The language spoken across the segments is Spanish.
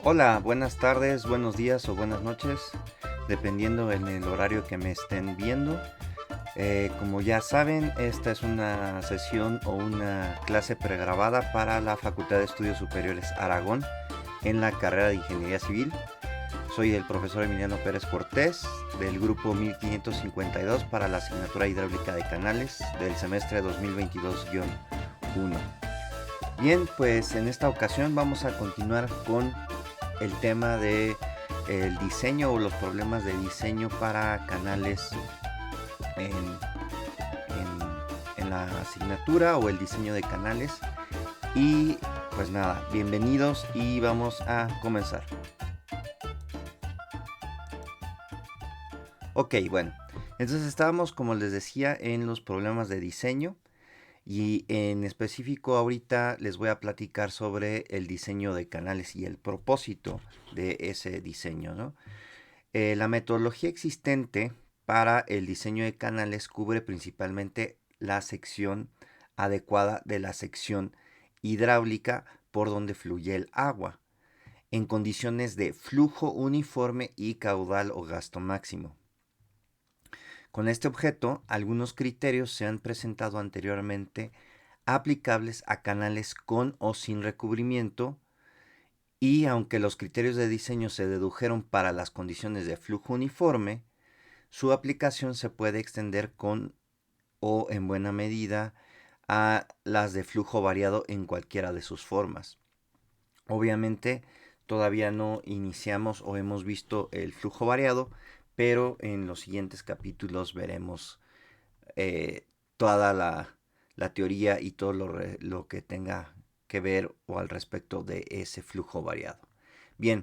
Hola, buenas tardes, buenos días o buenas noches, dependiendo en el horario que me estén viendo. Como ya saben, esta es una sesión o una clase pregrabada para la Facultad de Estudios Superiores Aragón en la carrera de Ingeniería Civil. Soy el profesor Emiliano Pérez Cortés del grupo 1552 para la asignatura Hidráulica de Canales del semestre 2022-1. Bien, pues en esta ocasión vamos a continuar con el tema de el diseño o los problemas de diseño para canales en, en la asignatura o el diseño de canales. Y pues nada, bienvenidos y vamos a comenzar. Ok, bueno, entonces estábamos, como les decía, en los problemas de diseño. Y en específico ahorita les voy a platicar sobre el diseño de canales y el propósito de ese diseño, ¿no? La metodología existente para el diseño de canales cubre principalmente la sección adecuada de la sección hidráulica por donde fluye el agua, en condiciones de flujo uniforme y caudal o gasto máximo. Con este objeto, algunos criterios se han presentado anteriormente aplicables a canales con o sin recubrimiento, y aunque los criterios de diseño se dedujeron para las condiciones de flujo uniforme, su aplicación se puede extender con o en buena medida a las de flujo variado en cualquiera de sus formas. Obviamente todavía no iniciamos o hemos visto el flujo variado, pero en los siguientes capítulos veremos toda la teoría y todo lo que tenga que ver o al respecto de ese flujo variado. Bien,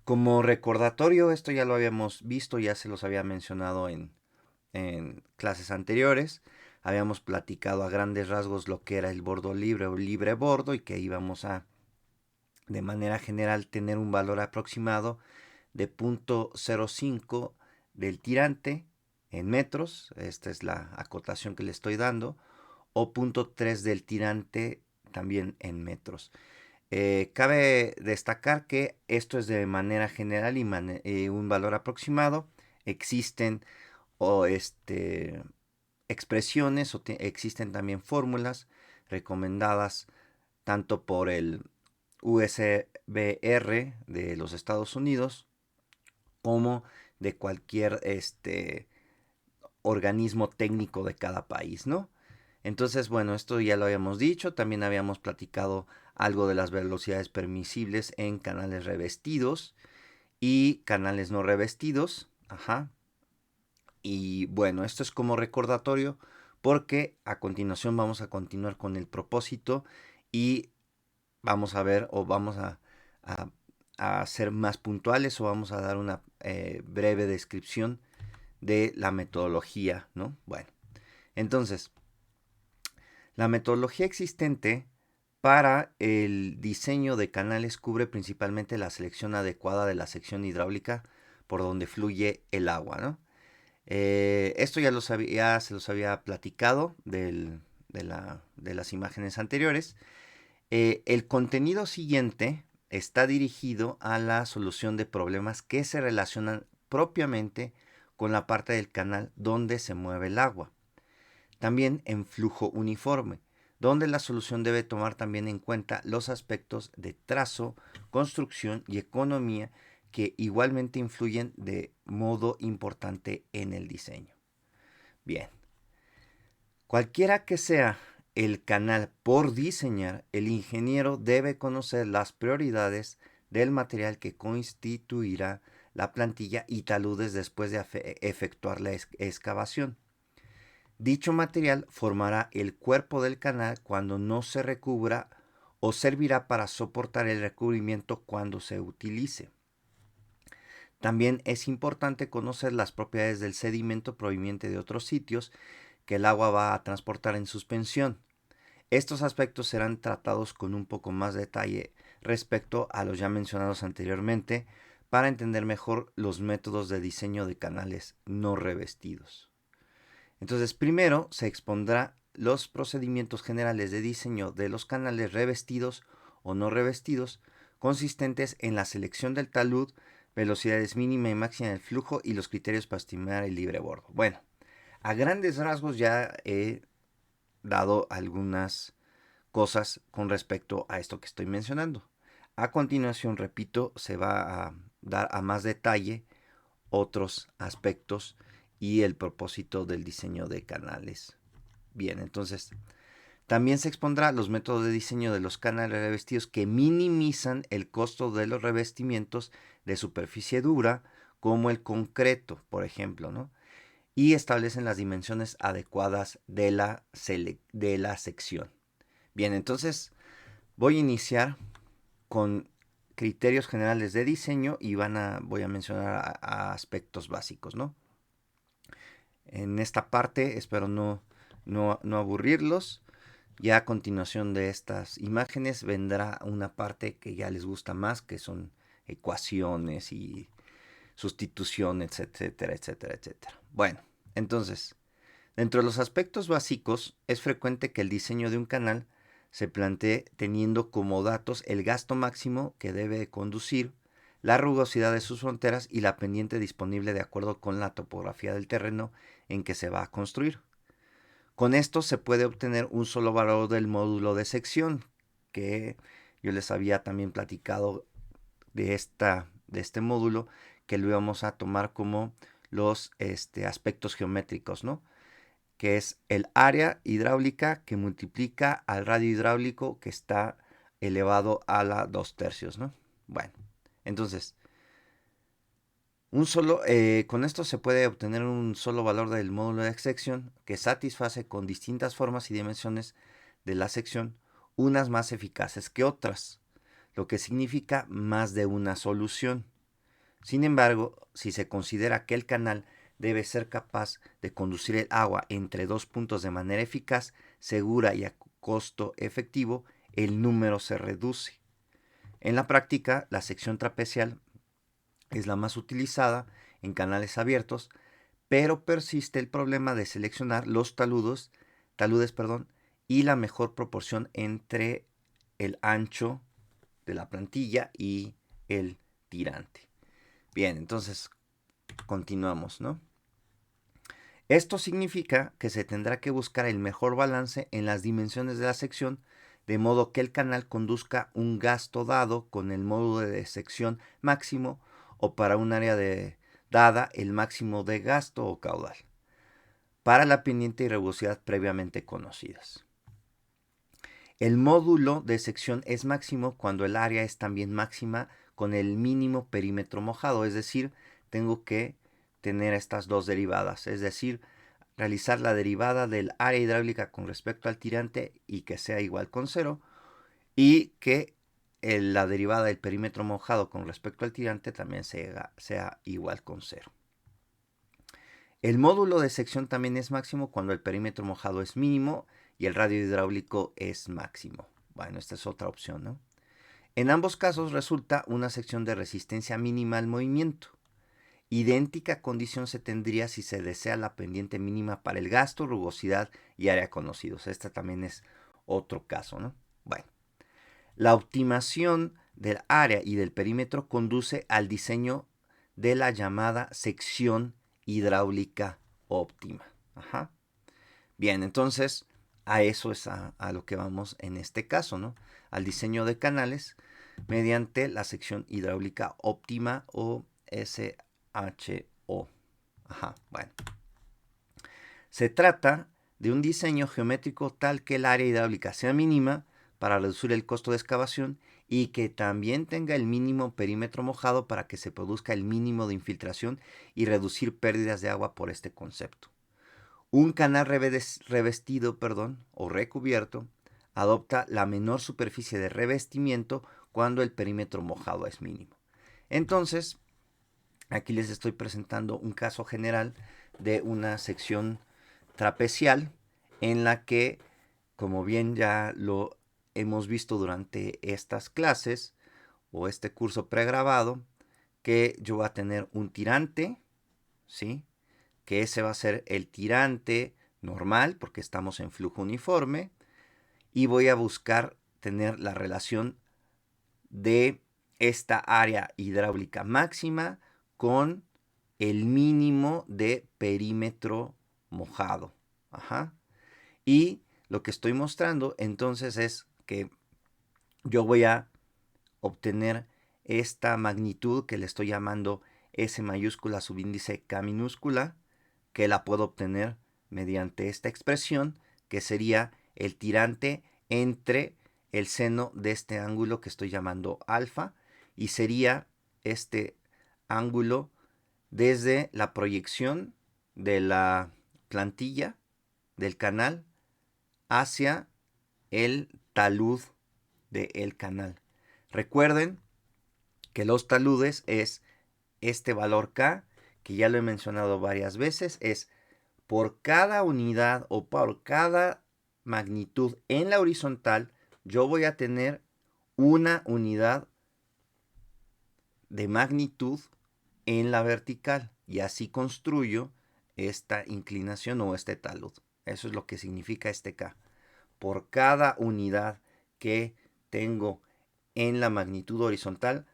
como recordatorio, esto ya lo habíamos visto, ya se los había mencionado en clases anteriores. Habíamos platicado a grandes rasgos lo que era el bordo libre o libre bordo y que íbamos a, de manera general, tener un valor aproximado de 0.05 del tirante en metros, esta es la acotación que le estoy dando, o 0.3 del tirante también en metros. Cabe destacar que esto es de manera general y un valor aproximado. Existen o expresiones o existen también fórmulas recomendadas tanto por el USBR de los Estados Unidos como de cualquier organismo técnico de cada país, ¿no? Entonces, bueno, esto ya lo habíamos dicho, también habíamos platicado algo de las velocidades permisibles en canales revestidos y canales no revestidos, ajá. Y bueno, esto es como recordatorio porque a continuación vamos a continuar con el propósito y vamos a ver o vamos a, a ser más puntuales o vamos a dar una breve descripción de la metodología, ¿no? Bueno, entonces, la metodología existente para el diseño de canales cubre principalmente la selección adecuada de la sección hidráulica por donde fluye el agua, ¿no? Esto ya se los había platicado de las imágenes anteriores. El contenido siguiente está dirigido a la solución de problemas que se relacionan propiamente con la parte del canal donde se mueve el agua. También en flujo uniforme, donde la solución debe tomar también en cuenta los aspectos de trazo, construcción y economía que igualmente influyen de modo importante en el diseño. Bien, cualquiera que sea el canal por diseñar, el ingeniero debe conocer las prioridades del material que constituirá la plantilla y taludes después de efectuar la excavación. Dicho material formará el cuerpo del canal cuando no se recubra o servirá para soportar el recubrimiento cuando se utilice. También es importante conocer las propiedades del sedimento proveniente de otros sitios que el agua va a transportar en suspensión. Estos aspectos serán tratados con un poco más de detalle respecto a los ya mencionados anteriormente para entender mejor los métodos de diseño de canales no revestidos. Entonces, primero se expondrá los procedimientos generales de diseño de los canales revestidos o no revestidos consistentes en la selección del talud, velocidades mínima y máxima del flujo y los criterios para estimar el libre bordo. Bueno, a grandes rasgos ya he dado algunas cosas con respecto a esto que estoy mencionando. A continuación, repito, se va a dar a más detalle otros aspectos y el propósito del diseño de canales. Bien, entonces también se expondrá los métodos de diseño de los canales revestidos que minimizan el costo de los revestimientos de superficie dura, como el concreto, por ejemplo, ¿no? Y establecen las dimensiones adecuadas de la sección. Bien, entonces voy a iniciar con criterios generales de diseño y voy a mencionar a aspectos básicos, ¿no? En esta parte espero no aburrirlos. Ya a continuación de estas imágenes vendrá una parte que ya les gusta más, que son ecuaciones y sustituciones, etcétera, etcétera, etcétera. Bueno, entonces, dentro de los aspectos básicos, es frecuente que el diseño de un canal se plantee teniendo como datos el gasto máximo que debe conducir, la rugosidad de sus fronteras y la pendiente disponible de acuerdo con la topografía del terreno en que se va a construir. Con esto se puede obtener un solo valor del módulo de sección, que yo les había también platicado de este módulo, que lo íbamos a tomar como los aspectos geométricos, ¿no? Que es el área hidráulica que multiplica al radio hidráulico que está elevado a la 2/3, ¿no? Bueno, entonces, con esto se puede obtener un solo valor del módulo de sección que satisface con distintas formas y dimensiones de la sección, unas más eficaces que otras, lo que significa más de una solución. Sin embargo, si se considera que el canal debe ser capaz de conducir el agua entre dos puntos de manera eficaz, segura y a costo efectivo, el número se reduce. En la práctica, la sección trapecial es la más utilizada en canales abiertos, pero persiste el problema de seleccionar los taludes, y la mejor proporción entre el ancho de la plantilla y el tirante. Bien, entonces continuamos, ¿no? Esto significa que se tendrá que buscar el mejor balance en las dimensiones de la sección, de modo que el canal conduzca un gasto dado con el módulo de sección máximo o para un área dada el máximo de gasto o caudal, para la pendiente y rugosidad previamente conocidas. El módulo de sección es máximo cuando el área es también máxima con el mínimo perímetro mojado, es decir, tengo que tener estas dos derivadas, es decir, realizar la derivada del área hidráulica con respecto al tirante y que sea igual con 0, y que la derivada del perímetro mojado con respecto al tirante también sea igual con 0. El módulo de sección también es máximo cuando el perímetro mojado es mínimo y el radio hidráulico es máximo. Bueno, esta es otra opción, ¿no? En ambos casos resulta una sección de resistencia mínima al movimiento. Idéntica condición se tendría si se desea la pendiente mínima para el gasto, rugosidad y área conocidos. Este también es otro caso, ¿no? Bueno, la optimación del área y del perímetro conduce al diseño de la llamada sección hidráulica óptima. Ajá. Bien, entonces a eso es a lo que vamos en este caso, ¿no? Al diseño de canales mediante la sección hidráulica óptima o SHO. Ajá, bueno. Se trata de un diseño geométrico tal que el área hidráulica sea mínima para reducir el costo de excavación y que también tenga el mínimo perímetro mojado para que se produzca el mínimo de infiltración y reducir pérdidas de agua por este concepto. Un canal revestido o recubierto adopta la menor superficie de revestimiento cuando el perímetro mojado es mínimo. Entonces, aquí les estoy presentando un caso general de una sección trapecial en la que, como bien ya lo hemos visto durante estas clases o este curso pregrabado, que yo voy a tener un tirante, ¿sí? Que ese va a ser el tirante normal porque estamos en flujo uniforme, y voy a buscar tener la relación de esta área hidráulica máxima con el mínimo de perímetro mojado. Ajá. Y lo que estoy mostrando entonces es que yo voy a obtener esta magnitud que le estoy llamando S mayúscula subíndice K minúscula, que la puedo obtener mediante esta expresión, que sería el tirante entre el seno de este ángulo que estoy llamando alfa, y sería este ángulo desde la proyección de la plantilla del canal hacia el talud del canal. Recuerden que los taludes es este valor K, que ya lo he mencionado varias veces, es por cada unidad o por cada magnitud en la horizontal, yo voy a tener una unidad de magnitud en la vertical y así construyo esta inclinación o este talud. Eso es lo que significa este K. Por cada unidad que tengo en la magnitud horizontal,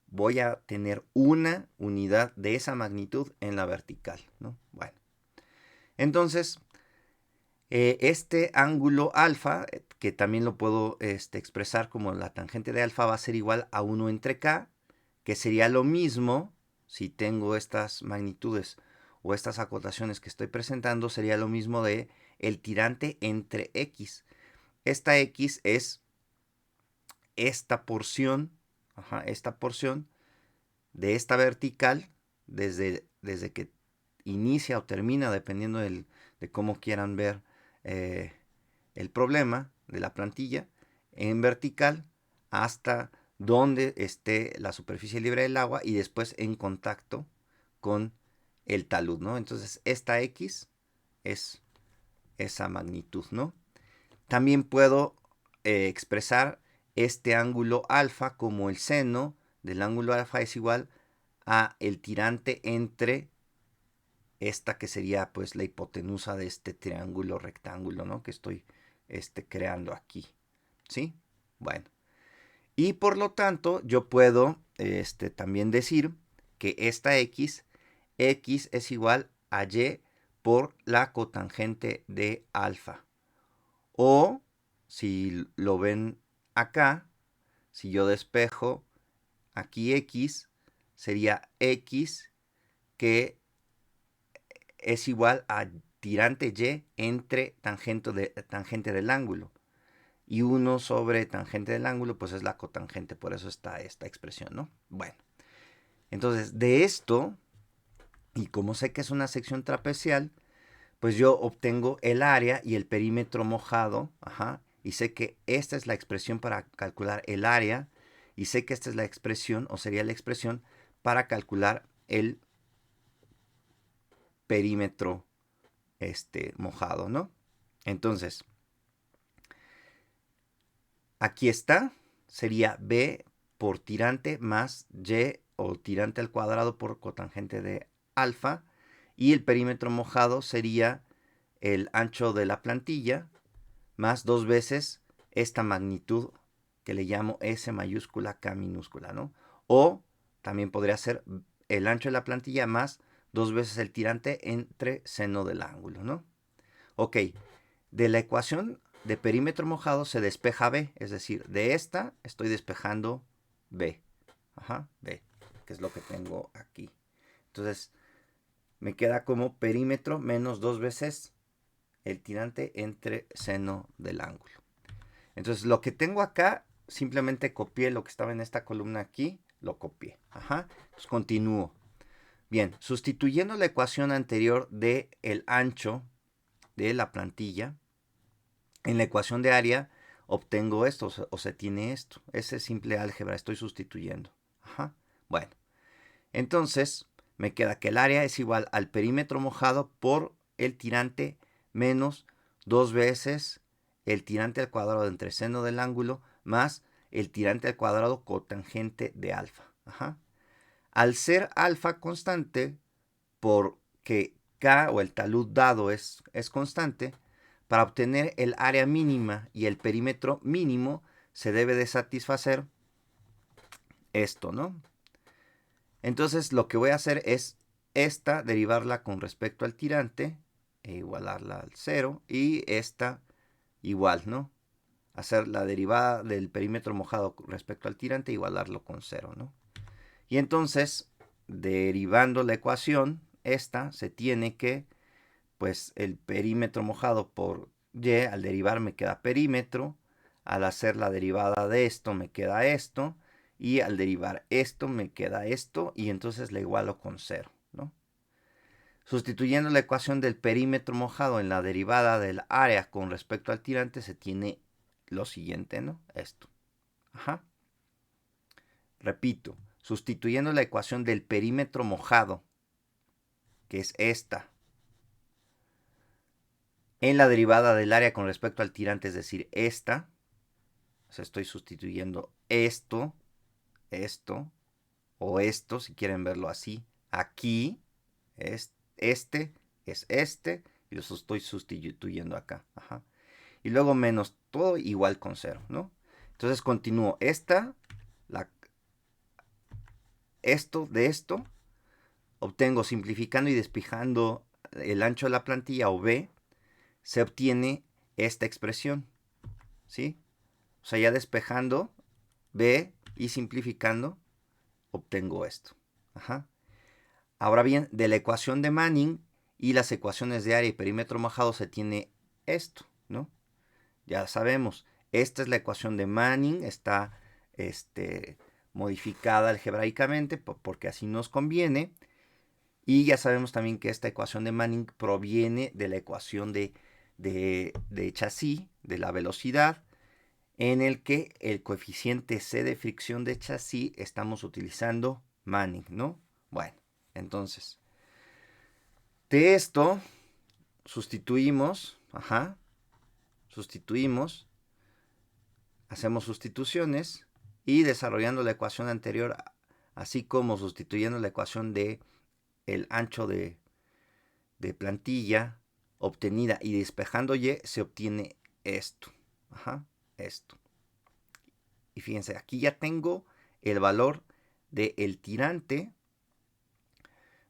voy a tener una unidad de esa magnitud en la vertical, ¿no? Bueno, entonces, este ángulo alfa, que también lo puedo expresar como la tangente de alfa, va a ser igual a 1 entre K, que sería lo mismo, si tengo estas magnitudes o estas acotaciones que estoy presentando, sería lo mismo de el tirante entre X. Esta X es esta porción, esta porción de esta vertical, desde que inicia o termina, dependiendo de cómo quieran ver el problema de la plantilla, en vertical hasta donde esté la superficie libre del agua y después en contacto con el talud, ¿no? Entonces esta X es esa magnitud, ¿no? También puedo expresar este ángulo alfa como el seno del ángulo alfa es igual a el tirante entre esta que sería pues la hipotenusa de este triángulo rectángulo, ¿no? Que estoy creando aquí, ¿sí? Bueno, y por lo tanto yo puedo también decir que esta X es igual a Y por la cotangente de alfa. O, si lo ven acá, si yo despejo aquí X, sería X que es igual a tirante Y entre tangente del ángulo. Y 1 sobre tangente del ángulo, pues es la cotangente, por eso está esta expresión, ¿no? Bueno, entonces de esto, y como sé que es una sección trapezial, pues yo obtengo el área y el perímetro mojado, y sé que esta es la expresión para calcular el área, y sé que esta es la expresión, o sería la expresión, para calcular el perímetro mojado, ¿no? Entonces, aquí está, sería B por tirante más Y o tirante al cuadrado por cotangente de alfa, y el perímetro mojado sería el ancho de la plantilla más 2 veces esta magnitud que le llamo S mayúscula K minúscula, ¿no? O también podría ser el ancho de la plantilla más 2 veces el tirante entre seno del ángulo, ¿no? Ok, de la ecuación de perímetro mojado se despeja B, es decir, de esta estoy despejando B, B, que es lo que tengo aquí. Entonces, me queda como perímetro menos 2 veces el tirante entre seno del ángulo. Entonces, lo que tengo acá, simplemente copié lo que estaba en esta columna aquí, lo copié. Entonces, continúo. Bien, sustituyendo la ecuación anterior de el ancho de la plantilla, en la ecuación de área obtengo esto, o se tiene esto. Ese es simple álgebra, estoy sustituyendo. Bueno, entonces me queda que el área es igual al perímetro mojado por el tirante menos 2 veces el tirante al cuadrado entre seno del ángulo más el tirante al cuadrado cotangente de alfa. Al ser alfa constante, porque K o el talud dado es constante, para obtener el área mínima y el perímetro mínimo se debe de satisfacer esto, ¿no? Entonces lo que voy a hacer es esta derivarla con respecto al tirante e igualarla al 0 y esta igual, ¿no? Hacer la derivada del perímetro mojado respecto al tirante e igualarlo con 0, ¿no? Y entonces, derivando la ecuación, esta se tiene que, pues el perímetro mojado por y, al derivar me queda perímetro, al hacer la derivada de esto me queda esto, y al derivar esto me queda esto, y entonces la igualo con 0, ¿no? Sustituyendo la ecuación del perímetro mojado en la derivada del área con respecto al tirante, se tiene lo siguiente, ¿no? Esto. Ajá. Repito, sustituyendo la ecuación del perímetro mojado, que es esta, en la derivada del área con respecto al tirante, es decir, esta, o sea, estoy sustituyendo esto, esto, o esto, si quieren verlo así, aquí, este es este, y los estoy sustituyendo acá. Ajá. Y luego menos todo igual con 0, ¿no? Entonces continúo esta, esto de esto, obtengo simplificando y despejando el ancho de la plantilla o B, se obtiene esta expresión, ¿sí? O sea, ya despejando B y simplificando, obtengo esto. Ajá. Ahora bien, de la ecuación de Manning y las ecuaciones de área y perímetro mojado se tiene esto, ¿no? Ya sabemos, esta es la ecuación de Manning, está modificada algebraicamente porque así nos conviene. Y ya sabemos también que esta ecuación de Manning proviene de la ecuación de chasis, de la velocidad, en el que el coeficiente C de fricción de chasis estamos utilizando Manning, ¿no? Bueno, entonces, de esto sustituimos, hacemos sustituciones y desarrollando la ecuación anterior, así como sustituyendo la ecuación de el ancho de plantilla obtenida y despejando Y, se obtiene esto. Esto. Y fíjense, aquí ya tengo el valor del tirante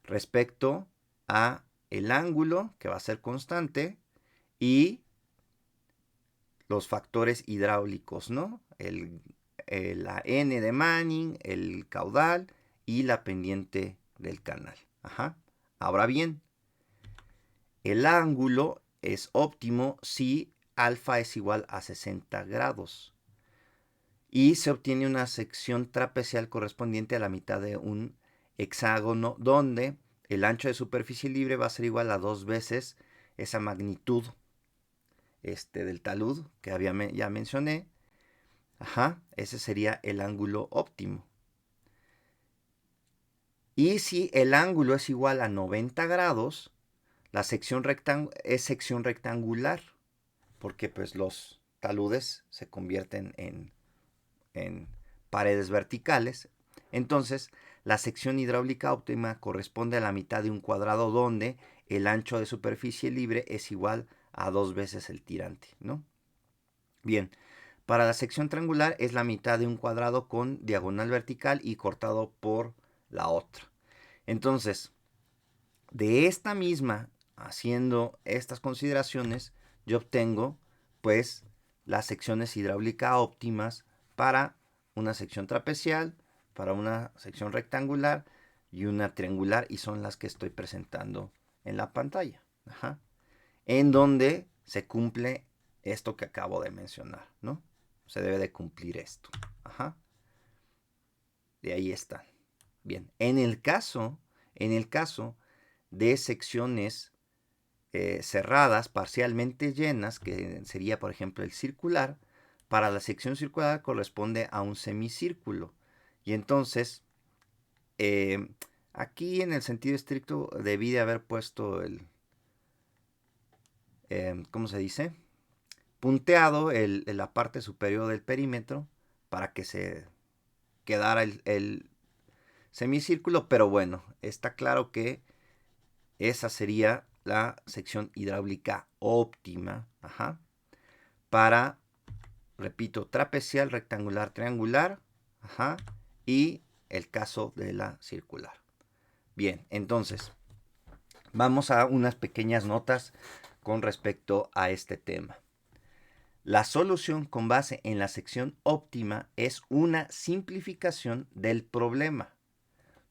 respecto a el ángulo, que va a ser constante, y los factores hidráulicos, ¿no? La N de Manning, el caudal y la pendiente del canal. Ahora bien, el ángulo es óptimo si alfa es igual a 60 grados. Y se obtiene una sección trapecial correspondiente a la mitad de un hexágono donde el ancho de superficie libre va a ser igual a 2 veces esa magnitud del talud que ya mencioné. Ese sería el ángulo óptimo. Y si el ángulo es igual a 90 grados, la sección es sección rectangular, porque pues los taludes se convierten en paredes verticales. Entonces, la sección hidráulica óptima corresponde a la mitad de un cuadrado donde el ancho de superficie libre es igual a 2 veces el tirante, ¿no? Bien, para la sección triangular es la mitad de un cuadrado con diagonal vertical y cortado por la otra. Entonces, de esta misma, haciendo estas consideraciones, yo obtengo pues las secciones hidráulica óptimas para una sección trapecial, para una sección rectangular y una triangular, y son las que estoy presentando en la pantalla. En donde se cumple esto que acabo de mencionar, ¿no? Se debe de cumplir esto. De ahí están. Bien, en el caso de secciones cerradas, parcialmente llenas, que sería por ejemplo el circular, para la sección circular corresponde a un semicírculo. Y entonces, aquí en el sentido estricto debí de haber puesto ¿cómo se dice? Punteado la parte superior del perímetro para que se quedara el semicírculo, pero bueno, está claro que esa sería la sección hidráulica óptima, para, repito, trapecial, rectangular, triangular, y el caso de la circular. Bien, entonces, vamos a unas pequeñas notas con respecto a este tema. La solución con base en la sección óptima es una simplificación del problema,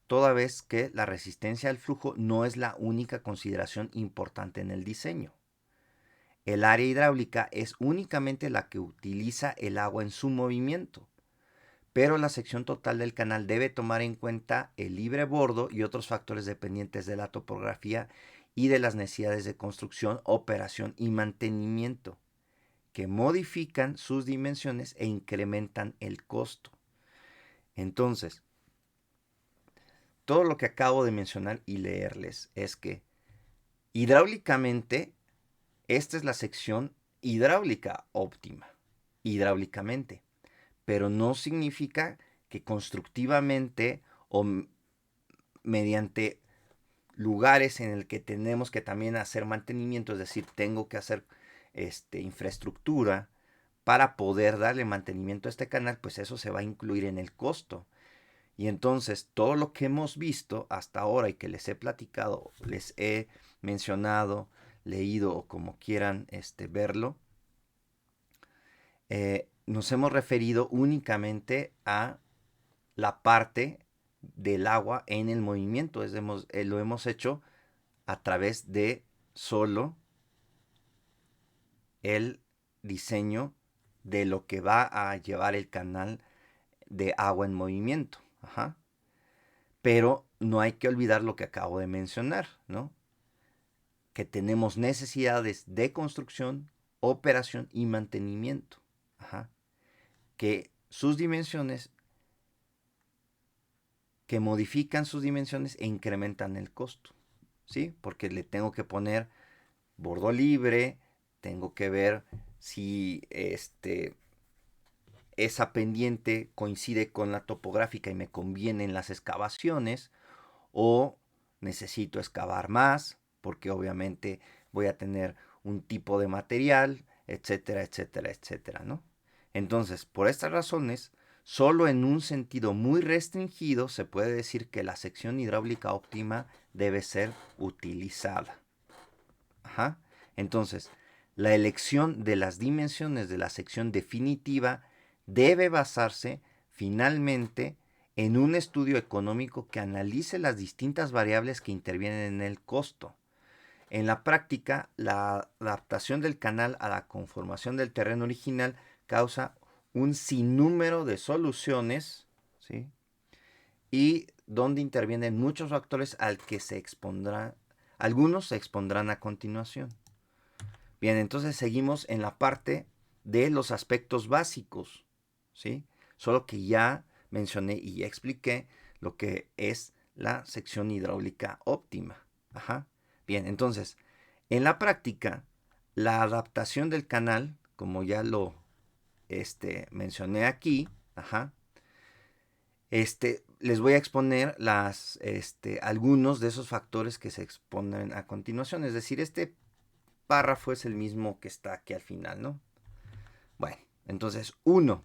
toda vez que la resistencia al flujo no es la única consideración importante en el diseño. El área hidráulica es únicamente la que utiliza el agua en su movimiento, pero la sección total del canal debe tomar en cuenta el libre bordo y otros factores dependientes de la topografía y de las necesidades de construcción, operación y mantenimiento, que modifican sus dimensiones e incrementan el costo. Entonces, todo lo que acabo de mencionar y leerles es que hidráulicamente, esta es la sección hidráulica óptima, hidráulicamente, pero no significa que constructivamente o mediante lugares en el que tenemos que también hacer mantenimiento, es decir, tengo que hacer infraestructura para poder darle mantenimiento a este canal, pues eso se va a incluir en el costo. Y entonces todo lo que hemos visto hasta ahora y que les he platicado, les he mencionado, leído o como quieran verlo, nos hemos referido únicamente a la parte del agua en el movimiento. Lo hemos hecho a través de solo el diseño de lo que va a llevar el canal de agua en movimiento. Ajá. Pero no hay que olvidar lo que acabo de mencionar, ¿no? Que tenemos necesidades de construcción, operación y mantenimiento. Ajá. Que sus dimensiones, que modifican sus dimensiones e incrementan el costo, ¿sí? Porque le tengo que poner bordo libre, tengo que ver si esa pendiente coincide con la topográfica y me convienen las excavaciones, o necesito excavar más porque obviamente voy a tener un tipo de material, etcétera, etcétera, etcétera, ¿no? Entonces, por estas razones, solo en un sentido muy restringido se puede decir que la sección hidráulica óptima debe ser utilizada. Ajá. Entonces, la elección de las dimensiones de la sección definitiva debe basarse finalmente en un estudio económico que analice las distintas variables que intervienen en el costo. En la práctica, la adaptación del canal a la conformación del terreno original causa un sinnúmero de soluciones, ¿sí? Y donde intervienen muchos factores al que algunos se expondrán a continuación. Bien, entonces seguimos en la parte de los aspectos básicos, ¿sí? Solo que ya mencioné y ya expliqué lo que es la sección hidráulica óptima. Ajá. Bien, entonces, en la práctica, la adaptación del canal, como ya lo mencioné aquí, ajá, les voy a exponer algunos de esos factores que se exponen a continuación. Es decir, este párrafo es el mismo que está aquí al final, ¿no? Bueno, entonces, 1.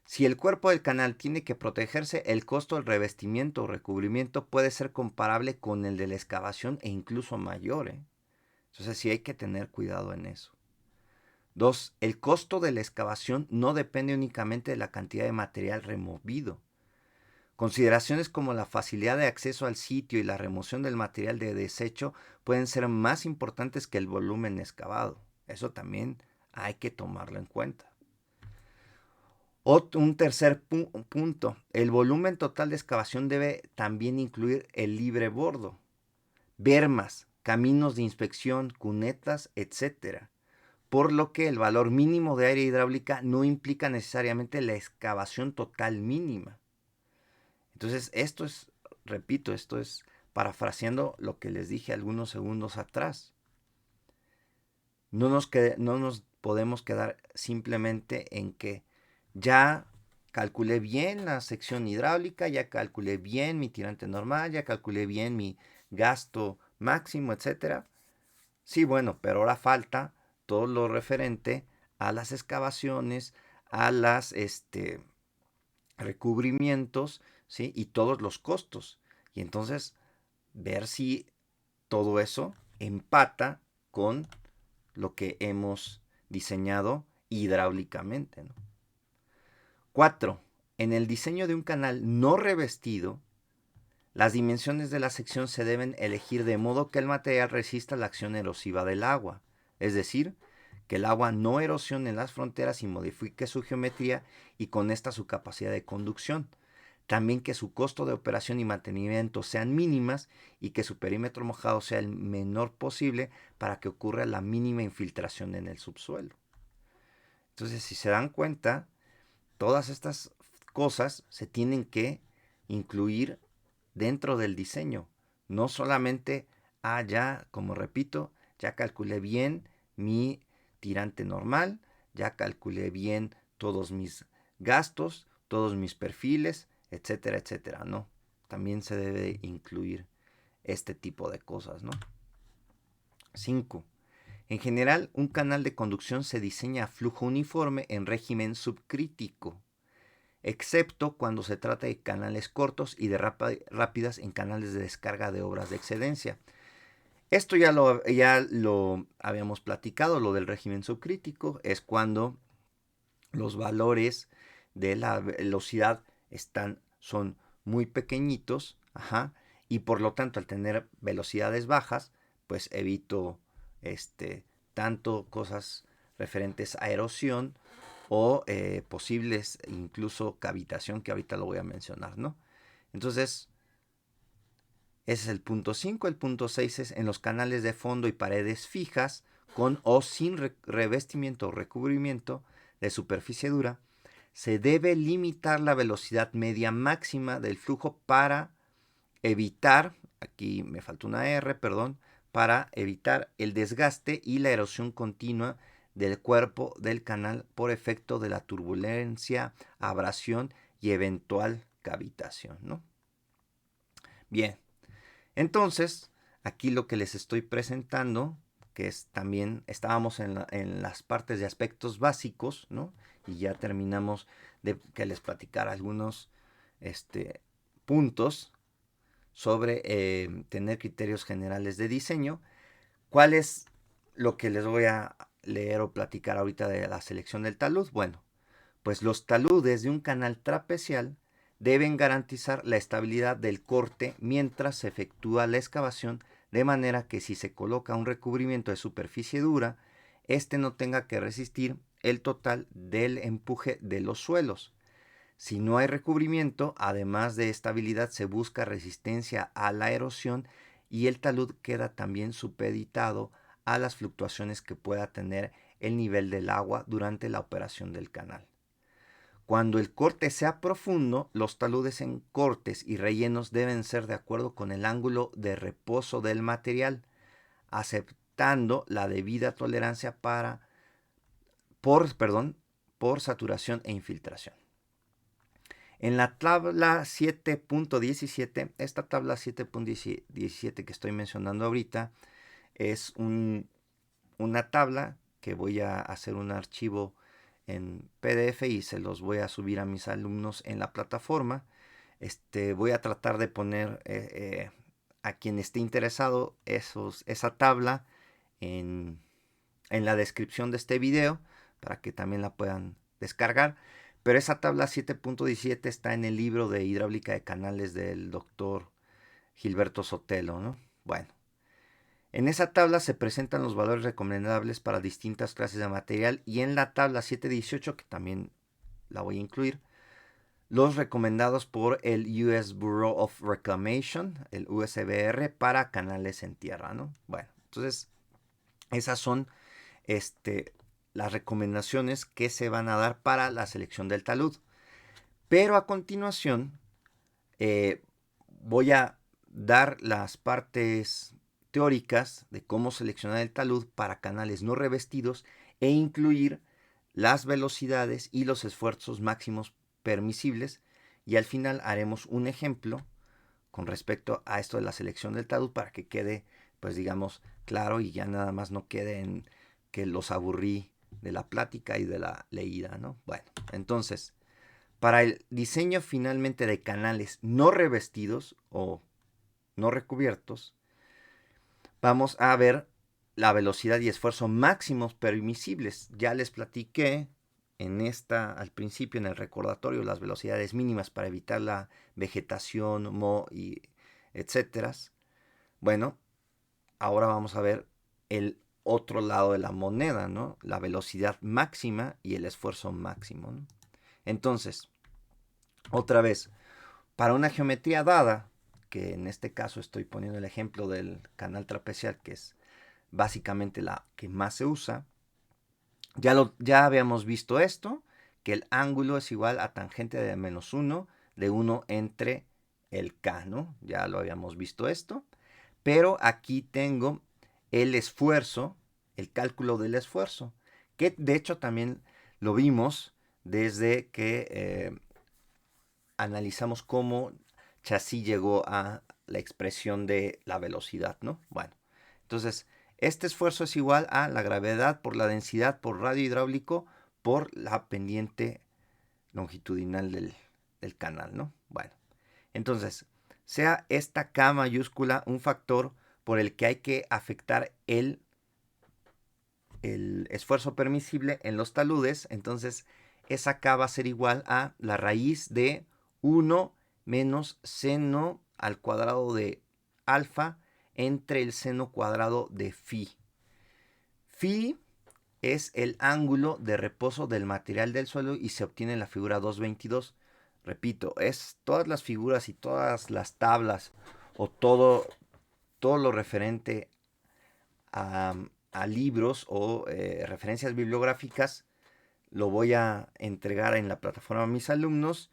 Si el cuerpo del canal tiene que protegerse, el costo del revestimiento o recubrimiento puede ser comparable con el de la excavación e incluso mayor, ¿eh? Entonces sí hay que tener cuidado en eso. 2. El costo de la excavación no depende únicamente de la cantidad de material removido. Consideraciones como la facilidad de acceso al sitio y la remoción del material de desecho pueden ser más importantes que el volumen excavado. Eso también hay que tomarlo en cuenta. Un tercer punto, el volumen total de excavación debe también incluir el libre bordo, bermas, caminos de inspección, cunetas, etc. Por lo que el valor mínimo de área hidráulica no implica necesariamente la excavación total mínima. Entonces, repito, esto es parafraseando lo que les dije algunos segundos atrás. No nos podemos quedar simplemente en que ya calculé bien la sección hidráulica, ya calculé bien mi tirante normal, ya calculé bien mi gasto máximo, etc. Sí, bueno, pero ahora falta todo lo referente a las excavaciones, a las recubrimientos, ¿sí? Y todos los costos. Y entonces ver si todo eso empata con lo que hemos diseñado hidráulicamente, ¿no? 4. En el diseño de un canal no revestido, las dimensiones de la sección se deben elegir de modo que el material resista la acción erosiva del agua, es decir, que el agua no erosione las fronteras y modifique su geometría y con esta su capacidad de conducción. También que su costo de operación y mantenimiento sean mínimas y que su perímetro mojado sea el menor posible para que ocurra la mínima infiltración en el subsuelo. Entonces, si se dan cuenta, todas estas cosas se tienen que incluir dentro del diseño. No solamente, ya, como repito, ya calculé bien mi tirante normal, ya calculé bien todos mis gastos, todos mis perfiles, etcétera, etcétera. No, también se debe incluir este tipo de cosas, ¿no? 5. En general, un canal de conducción se diseña a flujo uniforme en régimen subcrítico, excepto cuando se trata de canales cortos y de rápidas en canales de descarga de obras de excedencia. Esto ya lo habíamos platicado, lo del régimen subcrítico, es cuando los valores de la velocidad son muy pequeñitos, y por lo tanto al tener velocidades bajas, pues evito tanto cosas referentes a erosión o posibles incluso cavitación, que ahorita lo voy a mencionar, ¿no? Entonces, ese es el punto 5. El punto 6 es en los canales de fondo y paredes fijas, con o sin revestimiento o recubrimiento de superficie dura, se debe limitar la velocidad media máxima del flujo para evitar, aquí me faltó una R, perdón, para evitar el desgaste y la erosión continua del cuerpo del canal por efecto de la turbulencia, abrasión y eventual cavitación, ¿no? Bien, entonces, aquí lo que les estoy presentando, que es también, estábamos en las partes de aspectos básicos, ¿no? Y ya terminamos de que les platicara algunos puntos sobre tener criterios generales de diseño. ¿Cuál es lo que les voy a leer o platicar ahorita de la selección del talud? Bueno, pues los taludes de un canal trapecial deben garantizar la estabilidad del corte mientras se efectúa la excavación, de manera que si se coloca un recubrimiento de superficie dura, este no tenga que resistir el total del empuje de los suelos. Si no hay recubrimiento, además de estabilidad, se busca resistencia a la erosión y el talud queda también supeditado a las fluctuaciones que pueda tener el nivel del agua durante la operación del canal. Cuando el corte sea profundo, los taludes en cortes y rellenos deben ser de acuerdo con el ángulo de reposo del material, aceptando la debida tolerancia por saturación e infiltración. En la tabla 7.17, esta tabla 7.17 que estoy mencionando ahorita, es una tabla que voy a hacer un archivo en PDF y se los voy a subir a mis alumnos en la plataforma. Voy a tratar de poner a quien esté interesado esa tabla en la descripción de este video para que también la puedan descargar. Pero esa tabla 7.17 está en el libro de hidráulica de canales del doctor Gilberto Sotelo, ¿no? Bueno, en esa tabla se presentan los valores recomendables para distintas clases de material y en la tabla 7.18, que también la voy a incluir, los recomendados por el US Bureau of Reclamation, el USBR, para canales en tierra, ¿no? Bueno, entonces esas son las recomendaciones que se van a dar para la selección del talud. Pero a continuación voy a dar las partes teóricas de cómo seleccionar el talud para canales no revestidos e incluir las velocidades y los esfuerzos máximos permisibles, y al final haremos un ejemplo con respecto a esto de la selección del talud para que quede, pues digamos, claro y ya nada más no quede en que los aburrí de la plática y de la leída, ¿no? Bueno, entonces Para el diseño finalmente de canales no revestidos o no recubiertos, vamos a ver la velocidad y esfuerzo máximos permisibles. Ya les platiqué al principio en el recordatorio las velocidades mínimas para evitar la vegetación, y etcétera. Bueno, ahora vamos a ver el otro lado de la moneda, ¿no? La velocidad máxima y el esfuerzo máximo, ¿no? Entonces, otra vez, para una geometría dada, que en este caso estoy poniendo el ejemplo del canal trapezial, que es básicamente la que más se usa, ya habíamos visto esto, que el ángulo es igual a tangente de menos 1 de 1 entre el K, ¿no? Ya lo habíamos visto esto. Pero aquí tengo el esfuerzo, el cálculo del esfuerzo, que de hecho también lo vimos desde que analizamos cómo Chassis llegó a la expresión de la velocidad, ¿no? Bueno, entonces, este esfuerzo es igual a la gravedad por la densidad por radio hidráulico por la pendiente longitudinal del canal, ¿no? Bueno, entonces, sea esta K mayúscula un factor por el que hay que afectar el esfuerzo permisible en los taludes, entonces esa K va a ser igual a la raíz de 1 menos seno al cuadrado de alfa entre el seno cuadrado de phi. Phi es el ángulo de reposo del material del suelo y se obtiene en la figura 222. Repito, es todas las figuras y todas las tablas o todo lo referente a libros o referencias bibliográficas lo voy a entregar en la plataforma a mis alumnos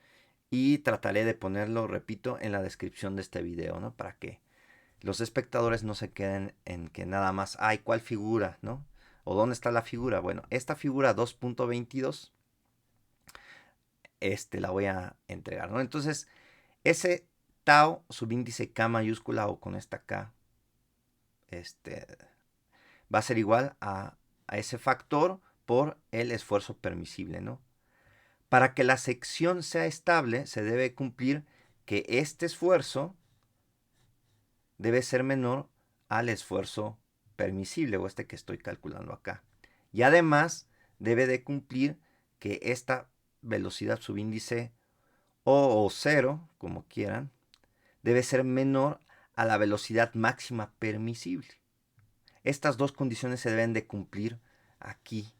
y trataré de ponerlo, repito, en la descripción de este video, ¿no? Para que los espectadores no se queden en que nada más, ay, ¿cuál figura, no? ¿O dónde está la figura? Bueno, esta figura 2.22, la voy a entregar, ¿no? Entonces, ese tau subíndice K mayúscula o con esta K, va a ser igual a ese factor por el esfuerzo permisible, ¿no? Para que la sección sea estable, se debe cumplir que este esfuerzo debe ser menor al esfuerzo permisible o que estoy calculando acá. Y además debe de cumplir que esta velocidad subíndice o 0, como quieran, debe ser menor a la velocidad máxima permisible. Estas dos condiciones se deben de cumplir aquí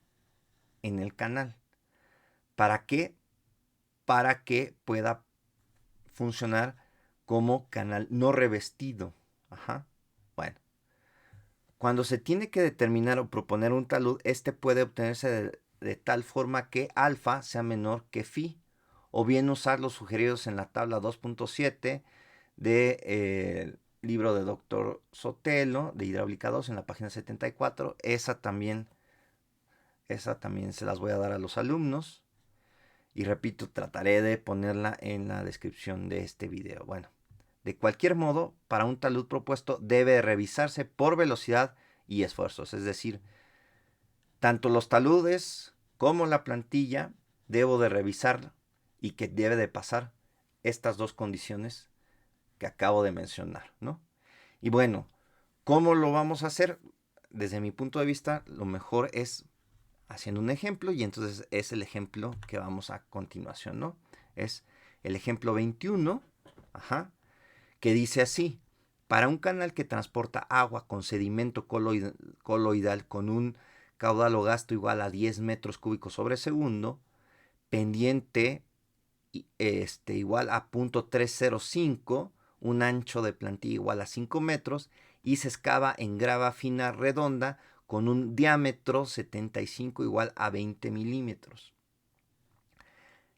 en el canal. ¿Para qué? Para que pueda funcionar como canal no revestido. Ajá. Bueno, cuando se tiene que determinar o proponer un talud, puede obtenerse de tal forma que alfa sea menor que phi, o bien usar los sugeridos en la tabla 2.7 del libro de Dr. Sotelo, de Hidráulica 2, en la página 74. Esa también se las voy a dar a los alumnos. Y repito, trataré de ponerla en la descripción de este video. Bueno, de cualquier modo, para un talud propuesto debe revisarse por velocidad y esfuerzos. Es decir, tanto los taludes como la plantilla debo de revisar y que debe de pasar estas dos condiciones que acabo de mencionar, ¿no? Y bueno, ¿cómo lo vamos a hacer? Desde mi punto de vista, lo mejor es haciendo un ejemplo, y entonces es el ejemplo que vamos a continuación, ¿no? Es el ejemplo 21, que dice así: para un canal que transporta agua con sedimento coloidal con un caudal o gasto igual a 10 metros cúbicos sobre segundo, pendiente igual a 0.305, un ancho de plantilla igual a 5 metros, y se excava en grava fina redonda con un diámetro 75 igual a 20 milímetros.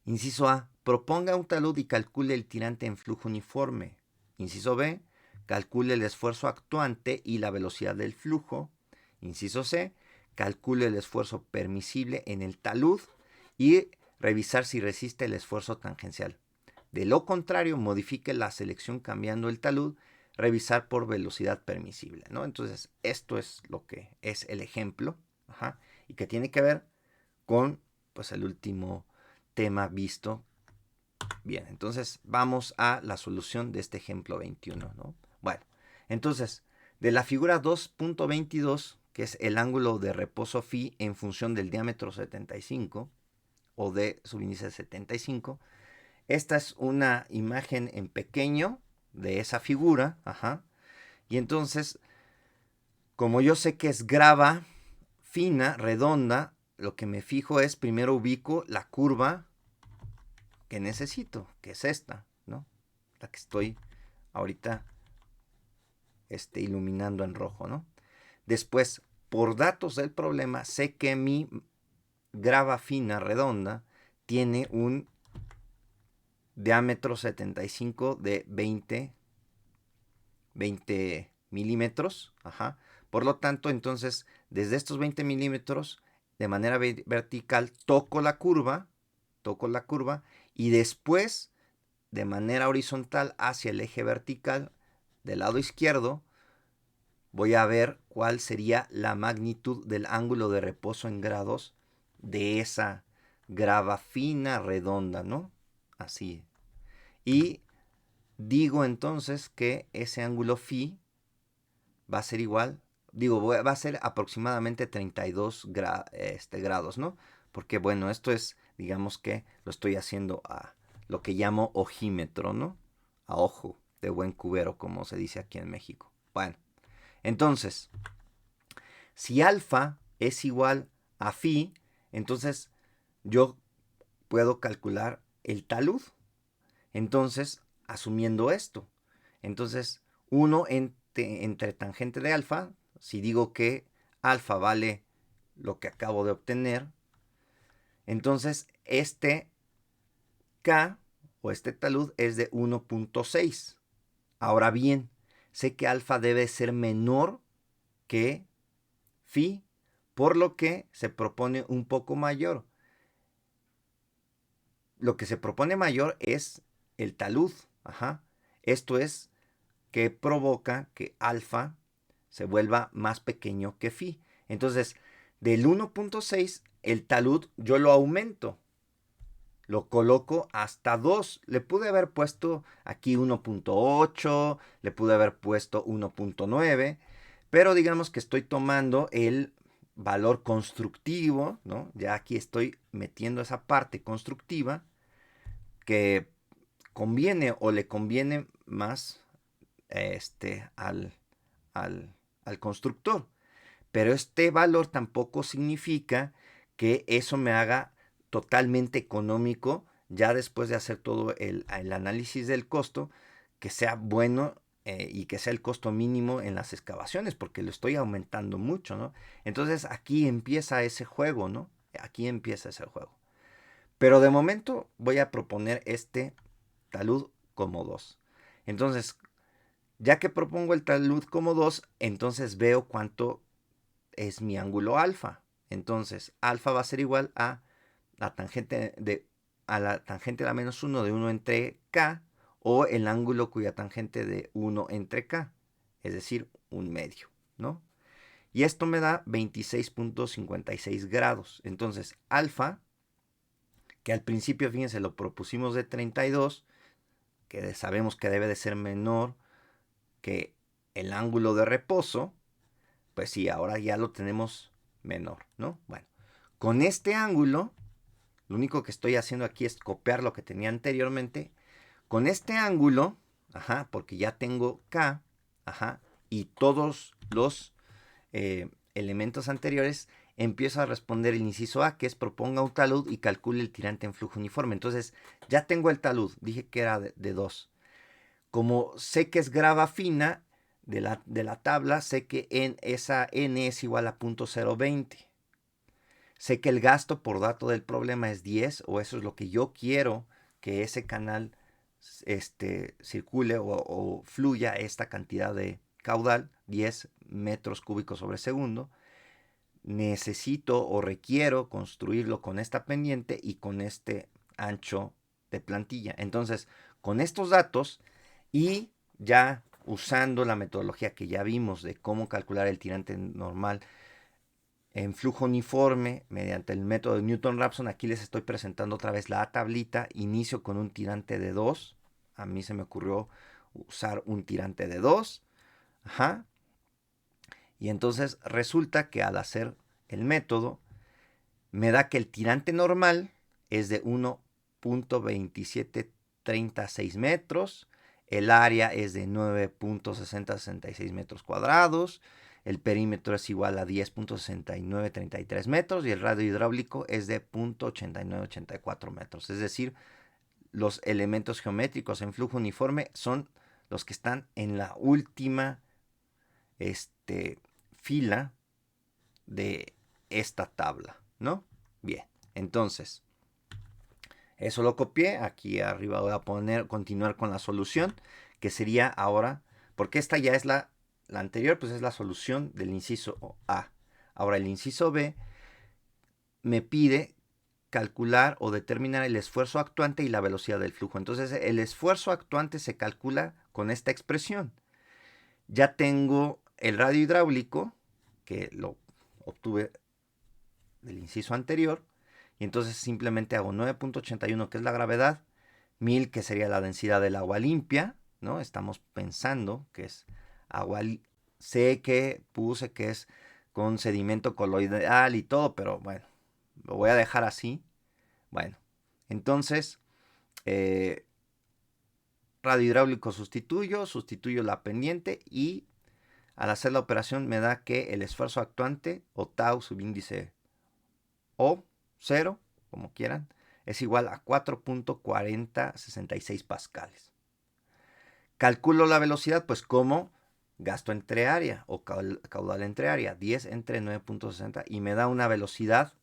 Inciso A, proponga un talud y calcule el tirante en flujo uniforme. Inciso B, calcule el esfuerzo actuante y la velocidad del flujo. Inciso C, calcule el esfuerzo permisible en el talud y revisar si resiste el esfuerzo tangencial. De lo contrario, modifique la selección cambiando el talud, revisar por velocidad permisible, ¿no? Entonces, esto es lo que es el ejemplo, y que tiene que ver con, pues, el último tema visto Bien, entonces vamos a la solución de este ejemplo 21, ¿no? Bueno, entonces, de la figura 2.22, que es el ángulo de reposo phi en función del diámetro 75, o de subíndice 75, esta es una imagen en pequeño de esa figura, ajá, y entonces, como yo sé que es grava fina, redonda, lo que me fijo es, primero ubico la curva que necesito, que es esta, ¿no? La que estoy ahorita iluminando en rojo, ¿no? Después, por datos del problema, sé que mi grava fina redonda tiene un diámetro 75 de 20 milímetros. Ajá. Por lo tanto, entonces, desde estos 20 milímetros, de manera vertical, toco la curva, y después, de manera horizontal hacia el eje vertical del lado izquierdo, voy a ver cuál sería la magnitud del ángulo de reposo en grados de esa grava fina redonda, ¿no? Así. Y digo entonces que ese ángulo phi va a ser igual, va a ser aproximadamente 32 grados, ¿no? Porque bueno, esto es, digamos que lo estoy haciendo a lo que llamo ojímetro, ¿no? A ojo de buen cubero, como se dice aquí en México. Bueno, entonces, si alfa es igual a phi, entonces yo puedo calcular el talud. Entonces, asumiendo esto, entonces 1 entre tangente de alfa, si digo que alfa vale lo que acabo de obtener, entonces este K o este talud es de 1.6. Ahora bien, sé que alfa debe ser menor que phi, por lo que se propone un poco mayor. Lo que se propone mayor es el talud. Ajá. Esto es que provoca que alfa se vuelva más pequeño que phi. Entonces, del 1.6, el talud yo lo aumento. Lo coloco hasta 2. Le pude haber puesto aquí 1.8, le pude haber puesto 1.9, pero digamos que estoy tomando el valor constructivo, ¿no? Ya aquí estoy metiendo esa parte constructiva que conviene o le conviene más al, al constructor. Pero este valor tampoco significa que eso me haga totalmente económico ya después de hacer todo el análisis del costo, que sea bueno y que sea el costo mínimo en las excavaciones, porque lo estoy aumentando mucho, ¿no? Entonces aquí empieza ese juego, ¿no? Aquí empieza ese juego. Pero de momento voy a proponer este talud como 2. Entonces, ya que propongo el talud como 2, entonces veo cuánto es mi ángulo alfa. Entonces, alfa va a ser igual a la tangente de la menos 1 de 1 entre k, o el ángulo cuya tangente de 1 entre k, es decir, un medio, ¿no? Y esto me da 26.56 grados. Entonces, alfa, que al principio, fíjense, lo propusimos de 32, que sabemos que debe de ser menor que el ángulo de reposo, pues sí, ahora ya lo tenemos menor, ¿no? Bueno, con este ángulo, lo único que estoy haciendo aquí es copiar lo que tenía anteriormente. Con este ángulo, ajá, porque ya tengo K, ajá, y todos los elementos anteriores, empiezo a responder el inciso A, que es proponga un talud y calcule el tirante en flujo uniforme. Entonces, ya tengo el talud, dije que era de 2. Como sé que es grava fina de la tabla, sé que esa n es igual a 0.020. Sé que el gasto por dato del problema es 10, o eso es lo que yo quiero que ese canal circule o fluya esta cantidad de caudal, 10 metros cúbicos sobre segundo. Necesito o requiero construirlo con esta pendiente y con este ancho de plantilla. Entonces, con estos datos y ya usando la metodología que ya vimos de cómo calcular el tirante normal en flujo uniforme mediante el método de Newton-Raphson. Aquí les estoy presentando otra vez la tablita. Inicio con un tirante de 2. A mí se me ocurrió usar un tirante de 2. Ajá. Y entonces resulta que al hacer el método, me da que el tirante normal es de 1.2736 metros. El área es de 9.6066 metros cuadrados. El perímetro es igual a 10.6933 metros. Y el radio hidráulico es de 0.8984 metros. Es decir, los elementos geométricos en flujo uniforme son los que están en la última fila de esta tabla, ¿no? Bien, entonces, eso lo copié. Aquí arriba voy a continuar con la solución, que sería ahora, porque esta ya es la anterior, pues es la solución del inciso A. Ahora el inciso B me pide calcular o determinar el esfuerzo actuante y la velocidad del flujo. Entonces el esfuerzo actuante se calcula con esta expresión. Ya tengo el radio hidráulico, que lo obtuve del inciso anterior, y entonces simplemente hago 9.81, que es la gravedad, 1000, que sería la densidad del agua limpia, ¿no? Estamos pensando que es agua, sé que puse que es con sedimento coloidal y todo, pero bueno, lo voy a dejar así. Bueno, entonces, radio hidráulico sustituyo la pendiente, y al hacer la operación me da que el esfuerzo actuante, o tau subíndice O 0, como quieran, es igual a 4.4066 pascales. Calculo la velocidad, pues como gasto entre área o caudal entre área, 10 entre 9.60, y me da una velocidad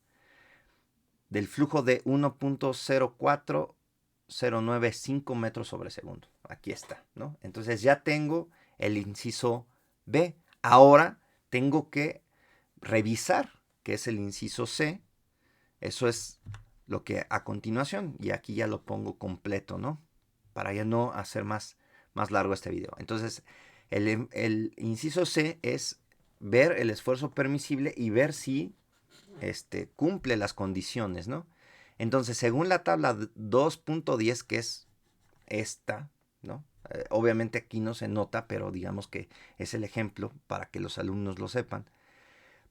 del flujo de 1.04095 metros sobre segundo. Aquí está, ¿no? Entonces ya tengo el inciso B. Ahora tengo que revisar, que es el inciso C. Eso es lo que a continuación, y aquí ya lo pongo completo, ¿no? Para ya no hacer más largo este video. Entonces, el inciso C es ver el esfuerzo permisible y ver si cumple las condiciones, ¿no? Entonces, según la tabla 2.10, que es esta, ¿no? Obviamente aquí no se nota, pero digamos que es el ejemplo para que los alumnos lo sepan.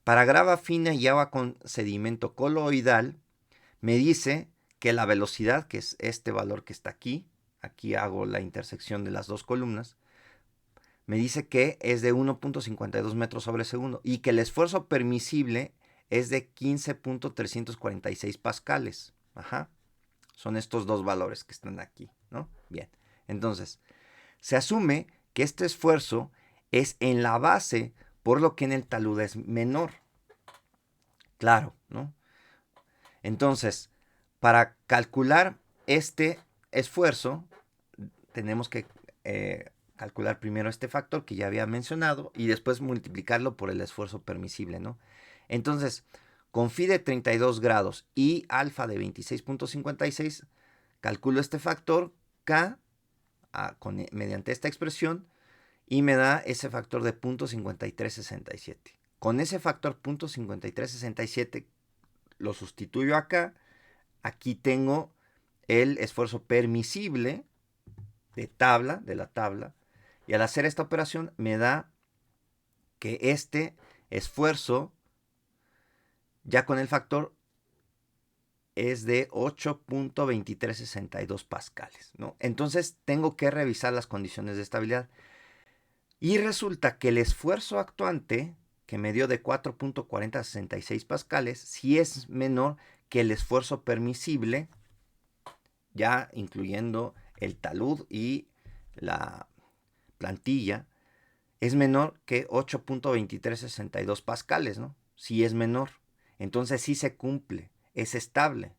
Para grava fina y agua con sedimento coloidal, me dice que la velocidad, que es este valor que está aquí, aquí hago la intersección de las dos columnas, me dice que es de 1.52 metros sobre segundo y que el esfuerzo permisible es de 15.346 pascales. Ajá. Son estos dos valores que están aquí, ¿no? Bien. Entonces, se asume que este esfuerzo es en la base, por lo que en el talud es menor. Claro, ¿no? Entonces, para calcular este esfuerzo, tenemos que calcular primero este factor que ya había mencionado y después multiplicarlo por el esfuerzo permisible, ¿no? Entonces, con phi de 32 grados y alfa de 26.56, calculo este factor K mediante esta expresión y me da ese factor de 0.5367. Con ese factor 0.5367 lo sustituyo acá. Aquí tengo el esfuerzo permisible de la tabla, y al hacer esta operación me da que este esfuerzo, ya con el factor, es de 8.2362 pascales, ¿no? Entonces tengo que revisar las condiciones de estabilidad. Y resulta que el esfuerzo actuante, que me dio de 4.4066 pascales, sí es menor que el esfuerzo permisible, ya incluyendo el talud y la plantilla, es menor que 8.2362 pascales, ¿no? Sí es menor. Entonces sí se cumple, es estable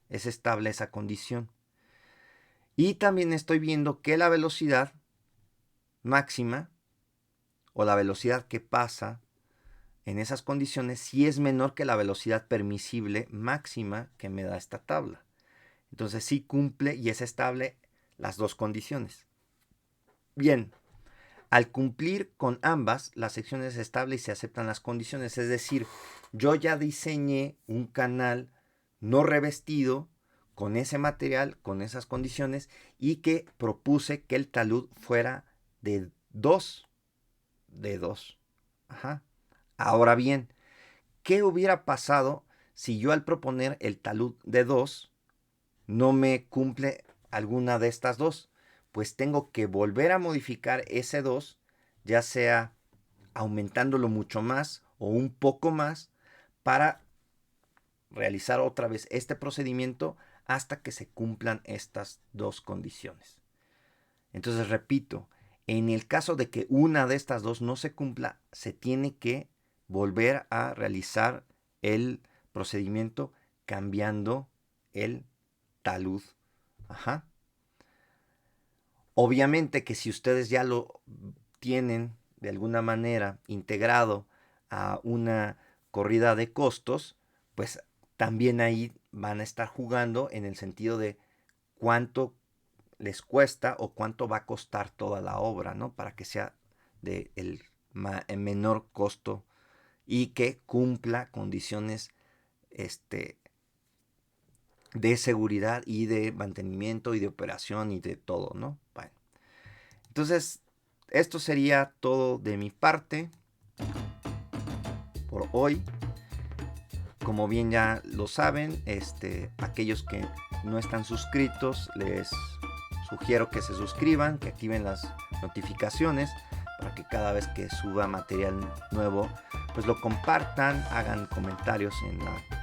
esa condición. Y también estoy viendo que la velocidad máxima o la velocidad que pasa en esas condiciones sí es menor que la velocidad permisible máxima que me da esta tabla. Entonces sí cumple y es estable las dos condiciones. Bien, Al cumplir con ambas, la sección es estable y se aceptan las condiciones. Es decir, yo ya diseñé un canal no revestido con ese material, con esas condiciones, y que propuse que el talud fuera de 2. De 2. Ajá. Ahora bien, ¿qué hubiera pasado si yo al proponer el talud de 2 no me cumple alguna de estas dos? Pues tengo que volver a modificar ese 2, ya sea aumentándolo mucho más o un poco más, para realizar otra vez este procedimiento hasta que se cumplan estas dos condiciones. Entonces, repito, en el caso de que una de estas dos no se cumpla, se tiene que volver a realizar el procedimiento cambiando el talud. Ajá. Obviamente que si ustedes ya lo tienen de alguna manera integrado a una corrida de costos, pues también ahí van a estar jugando en el sentido de cuánto les cuesta o cuánto va a costar toda la obra, ¿no? Para que sea de el menor costo y que cumpla condiciones de seguridad y de mantenimiento y de operación y de todo, ¿no? Bueno, entonces esto sería todo de mi parte por hoy. Como bien ya lo saben, aquellos que no están suscritos, les sugiero que se suscriban, que activen las notificaciones para que cada vez que suba material nuevo, pues lo compartan, hagan comentarios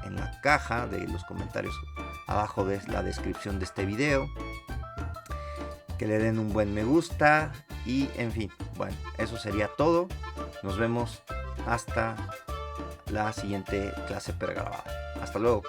en la caja de los comentarios abajo de la descripción de este video, que le den un buen me gusta y en fin, bueno, eso sería todo. Nos vemos hasta la siguiente clase pregrabada. Hasta luego.